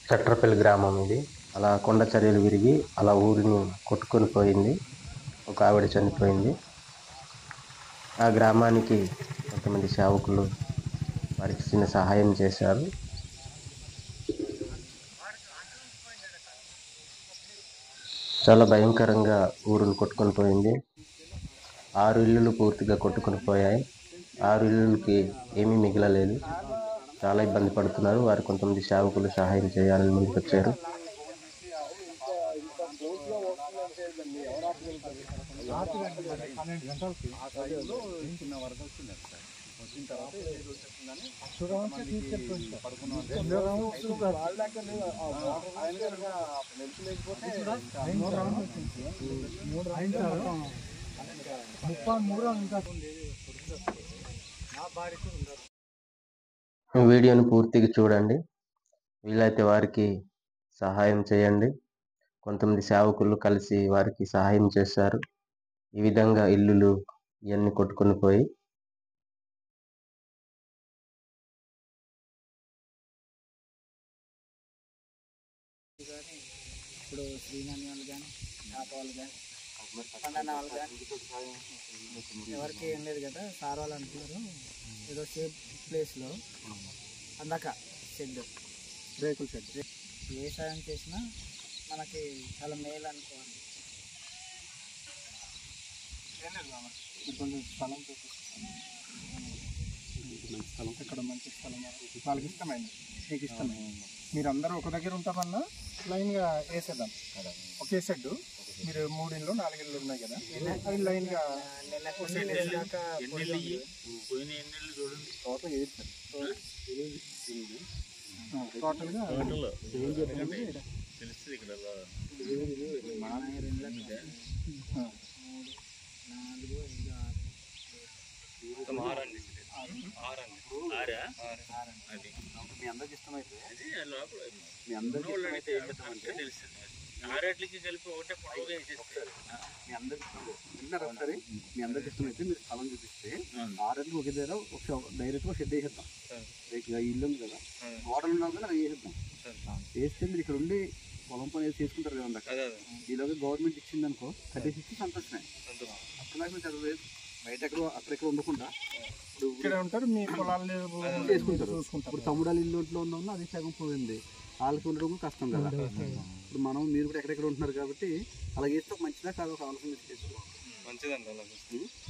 చట్రపల్లి గ్రామం ఇది. అలా కొండ చర్యలు విరిగి అలా ఊరిని కొట్టుకొని పోయింది. ఒక ఆవిడ చనిపోయింది. ఆ గ్రామానికి కొంతమంది సేవకులు వారికి చిన్న సహాయం చేశారు. చాలా భయంకరంగా ఊరును కొట్టుకొని పోయింది. 6 ఇల్లులు పూర్తిగా కొట్టుకొని పోయాయి. 6 ఇల్లులకి ఏమీ మిగలలేదు. చాలా ఇబ్బంది పడుతున్నారు. వారు కొంతమంది సేవకులు సహాయం చేయాలని ముందుకొచ్చారు. వీడియోను పూర్తిగా చూడండి. వీలైతే వారికి సహాయం చేయండి. కొంతమంది సేవకులు కలిసి వారికి సహాయం చేశారు. ఈ విధంగా ఇల్లులు ఇవన్నీ కొట్టుకొని పోయి ఇప్పుడు శ్రీనాని వాళ్ళు కానీ తాత వాళ్ళు కానీ పన్నెండు వాళ్ళు కానీ ఎవరికి ఏం లేదు కదా. సార్ వాళ్ళు అంటున్నారు ఏదో సేఫ్ ప్లేస్లో అందాక షెడ్, రేకుల షెడ్, ఏ సాయం చేసినా మనకి చాలా మేలు అనుకోవాలి. కొంచెం స్థలం చూపిస్తాను. మంచి స్థలం, ఇక్కడ మంచి స్థలం వాళ్ళకి ఇష్టమైంది, మీకు ఇష్టమైంది. మీరందరూ ఒక దగ్గర ఉంటామన్నా లైన్గా వేసేద్దాం. ఒకే షెడ్ మీరు 3 ఇళ్ళు 4 ఇళ్ళు ఉన్నాయి కదా, అవి లైన్గా టోటల్గా మీ అందరికి ఇష్టమైతే మీ అందరికి ఆరేట్లకి కలిపి ఒకటే పొడవుగా వేసేస్తారు. మీ అందరికి విన్నారా ఒకసారి? మీ అందరికి ఇష్టమైతే మీరు స్థలం చూపిస్తే 6 అట్లు ఒకే దగ్గర ఒక డైరెక్ట్గా షెడ్ వేసేద్దాం. ఇల్లు ఉంది కదా, మోడల్ ఉన్నాం కదా, అది వేసేద్దాం. వేస్తే మీరు ఇక్కడ ఉండి పొలం పని వేసి చేసుకుంటారు కదా. ఈలోగా గవర్నమెంట్ ఇచ్చింది అనుకో, కట్టేసి ఇచ్చి సంతోషమే. అప్పుడు నాకు చదువు బయట అక్కడెక్కడ ఉండకుండా ఇప్పుడు ఇక్కడే ఉంటారు, మీ పొలాలు చేసుకుంటారు, చూసుకుంటారు. ఇప్పుడు తమ్ముడాలు ఇల్లు ఉన్న అది సగం పోయింది, వాళ్ళకి ఉండడం కష్టం కదా. ఇప్పుడు మనం మీరు కూడా ఎక్కడెక్కడ ఉంటున్నారు కాబట్టి అలాగే చేస్తే ఒక మంచిదా కాదు కావాల్సింది చేసుకోవాలి. మంచిదండి, అలా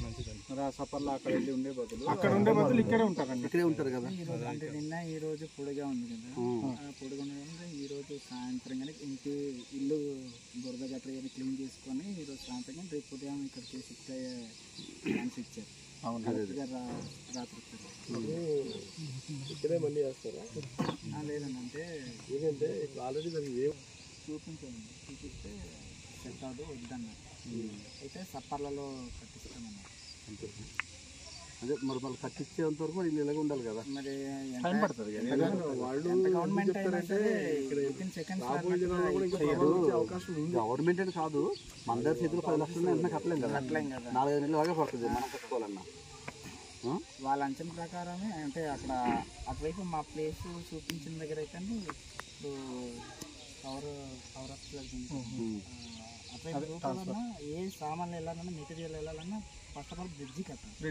మంచిదండి. మరి ఆ సపర్లో అక్కడ వెళ్ళి ఉండే బదులు ఇక్కడే ఉంటారండి, ఇక్కడే ఉంటారు కదా. అంటే నిన్న ఈ రోజు పొడిగా ఉంది కదా, పొడిగా ఉన్నది. ఈ రోజు సాయంత్రం కానీ ఇంటి ఇల్లు బురద గట్ర కానీ క్లీన్ చేసుకొని ఈరోజు సాయంత్రం కానీ రేపు ఉదయం ఇక్కడ చేసి ఛాన్స్ ఇచ్చారు. అవును, రాత్రి ఇక్కడే మళ్ళీ చేస్తారా? లేదండి, అంటే ఏంటంటే ఇప్పుడు ఆల్రెడీ దానికి చూపించండి, చూపిస్తే సెట్ అవ్వదు వద్దన్న. అయితే సప్పర్లలో కట్టిస్తామన్నా. అదే మరి మళ్ళీ కట్టించేంత వరకు మరి ఇలాగే ఉండాలి కదా, మరి టైం పడుతుంది. గవర్నమెంట్ గవర్నమెంట్ అని కాదు, మన దగ్గర చేతులు 10 లక్షలు ఎంత కట్టలేం కదా, 4-5 నెలలు లాగా పడుతుంది మనం కట్టుకోవాలన్నా. వాళ్ళ అంచనా ప్రకారమే, అంటే అక్కడ అటువైపు మా ప్లేస్ చూపించిన దగ్గర అయితే ఇప్పుడు అటువైపు ఏ సామాన్లు వెళ్ళాలన్నా, మెటీరియల్ వెళ్ళాలన్నా ఫస్ట్ ఆఫ్ ఆల్ బ్రిడ్జి కట్టాలి.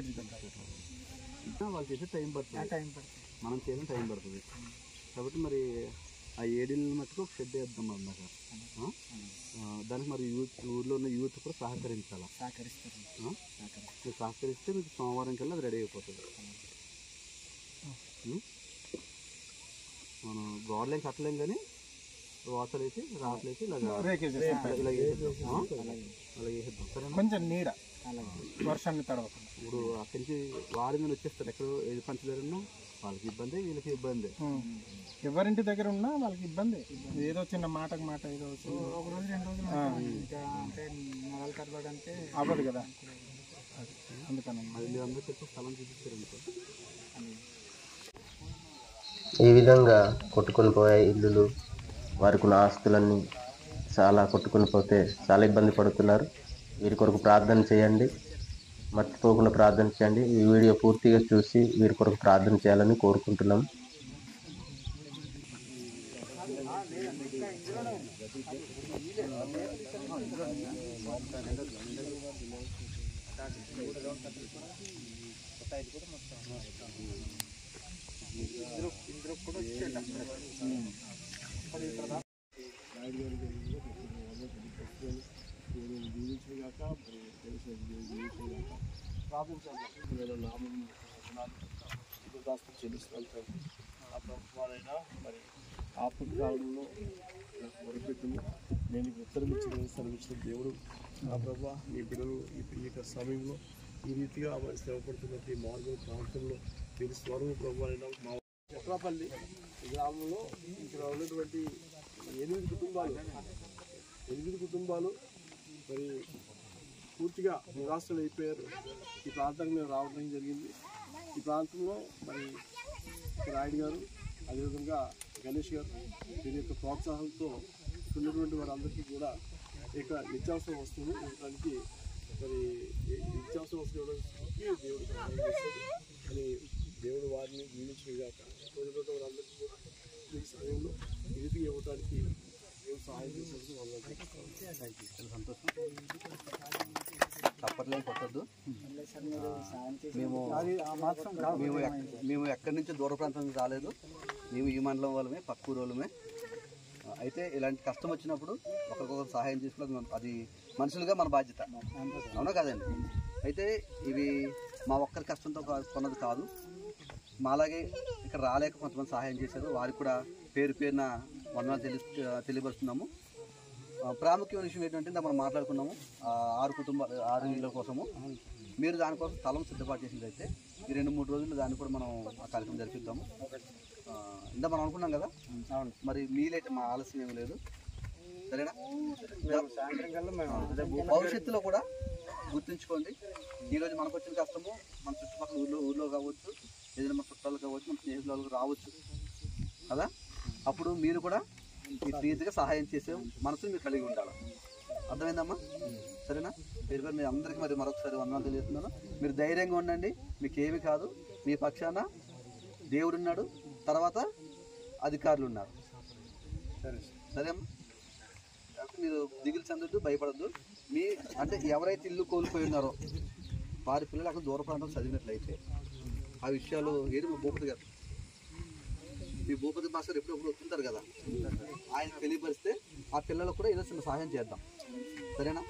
వాళ్ళు చేసే టైం పడుతుంది, మనం చేసిన టైం పడుతుంది. కాబట్టి మరి ఆ 7 ఇళ్ళు మట్టుకు ఒక షెడ్ వేద్దాం అన్నాక దానికి మరి ఊర్లో ఉన్న యూత్ కూడా సహకరించాలి. మీరు సహకరిస్తే మీకు సోమవారం కల్లా అది రెడీ అయిపోతుంది. మనం గోడలేం కట్టలేం కానీ వాతలు వేసి రాతలు వేసి అలాగే వేసేద్దాం. కొంచెం నీడ వర్షాన్ని తడవకుండా. ఇప్పుడు అక్కడి నుంచి వారి మీద వచ్చేస్తారు, ఎక్కడ ఏది పంచలేరున్నా వాళ్ళకి ఇబ్బంది, వీళ్ళకి ఇబ్బంది. ఎవరింటి దగ్గర ఉన్నా వాళ్ళకి ఇబ్బంది. ఏదో చిన్న మాటకు మాట ఏదో ఒక రోజు 2 రోజులు అంటే నెలలు కట్టబడంటే అవ్వదు కదా. అందుకని మీరు అందరికీ స్థలం చూపిస్తారనుకో. ఈ విధంగా కొట్టుకొని పోయే ఇల్లులు, వారికి ఉన్న ఆస్తులన్నీ చాలా కొట్టుకొని పోతే చాలా ఇబ్బంది పడుతున్నారు. వీరి కొరకు ప్రార్థన చేయండి, మర్చిపోకుండా ప్రార్థన చేయండి. ఈ వీడియో పూర్తిగా చూసి వీరి కొరకు ప్రార్థన చేయాలని కోరుకుంటున్నాం. చెల్లిస్తున్నాను. ఆ ప్రభుత్వాలైనా మరి ఆపద కాలంలో మొరపెట్టును నేను ఉత్తరం ఇచ్చిన సెలవిచ్చిన దేవుడు ఆ ప్రభా ఈ బిడ్డలు ఈ యొక్క సమయంలో ఈ రీతిగా మరి శ్రమపడుతున్నట్టు ఈ మార్గం ప్రాంతంలో దీని స్వరం ప్రభుత్వాలైనా మా చక్రాపల్లి గ్రామంలో ఇక్కడ ఉన్నటువంటి 8 కుటుంబాలు మరి పూర్తిగా నిరాశలు అయిపోయారు. ఈ ప్రాంతానికి మేము రావడం జరిగింది. ఈ ప్రాంతంలో మరి రాయుడు గారు అదేవిధంగా గణేష్ గారు దీని యొక్క ప్రోత్సాహంతో ఉన్నటువంటి వారందరికీ కూడా ఇక నిత్యావసర వస్తువులు ఇవ్వడానికి మరి నిత్యావసర వస్తువులు ఇవ్వడానికి దేవుడు సహాయం చేశాడు అని దేవుడు వారిని నియమించగాక వారందరికీ కూడా ఈ సమయంలో ఈ రీతిగా ఇవ్వడానికి దేవుడు సహాయం చేసినందుకు వాళ్ళకి సంతోషం. తప్పట్లేదు కొట్టద్దు. మేము ఎక్కడి నుంచి దూర ప్రాంతం నుంచి రాలేదు. మేము ఈ మండలం వాళ్ళమే, పక్కూరు వాళ్ళమే. అయితే ఇలాంటి కష్టం వచ్చినప్పుడు ఒకరికొకరు సహాయం చేసుకోవడం అది మనుషులుగా మన బాధ్యత, అవునా కదండి? అయితే ఇవి మా ఒక్కరి కష్టంతో కొన్నది కాదు. మాలాగే ఇక్కడ రాలేక కొంతమంది సహాయం చేశారు. వారికి కూడా పేరు పేరున వందనాలు తెలియపరుస్తున్నాము. ప్రాముఖ్యమైన విషయం ఏంటంటే మనం మాట్లాడుకున్నాము 6 ఇళ్ళ కోసము. మీరు దానికోసం స్థలం సిద్ధపాటు చేసిందైతే ఈ 2-3 రోజులు దాన్ని కూడా మనం ఆ కార్యక్రమం జరిపిద్దాము. ఇందా మనం అనుకున్నాం కదా, మరి మీలైతే మా ఆలస్యం ఏమి లేదు, సరేనా? భవిష్యత్తులో కూడా గుర్తుంచుకోండి, ఈరోజు మనకు వచ్చిన కష్టము మన చుట్టుపక్కల ఊర్లో కావచ్చు, ఏదైనా మన చుట్టాలు కావచ్చు, మన స్నేహితులు రావచ్చు కదా. అప్పుడు మీరు కూడా ఈ రీతిగా సహాయం చేసే మనసు మీరు కలిగి ఉండాలి. అర్థమైందమ్మా? సరేనా? మీరు అందరికీ మరి మరొకసారి వందనాలు తెలియజేస్తున్నాను. మీరు ధైర్యంగా ఉండండి, మీకు ఏమి కాదు. మీ పక్షాన దేవుడు ఉన్నాడు, తర్వాత అధికారులు ఉన్నారు. సరేమ్మా? మీరు దిగులు చెందొద్దు, భయపడద్దు. అంటే ఎవరైతే ఇల్లు కోల్పోయి ఉన్నారో వారి పిల్లలు అక్కడ దూర ప్రాంతం చదివినట్లయితే ఆ విషయాలు ఏది మా భూపతి గారు, మీ భూపతి మాస్టర్ ఎప్పుడు వస్తుంటారు కదా, ఆయన తెలియపరిస్తే ఆ పిల్లలకు కూడా ఏదో చిన్న సహాయం చేద్దాం. సరేనా?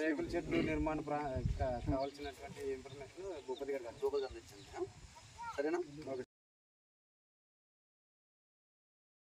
రేకుల చెట్టు నిర్మాణ కావాల్సినటువంటి ఇన్ఫర్మేషన్ భూపతి గారు తెచ్చింది.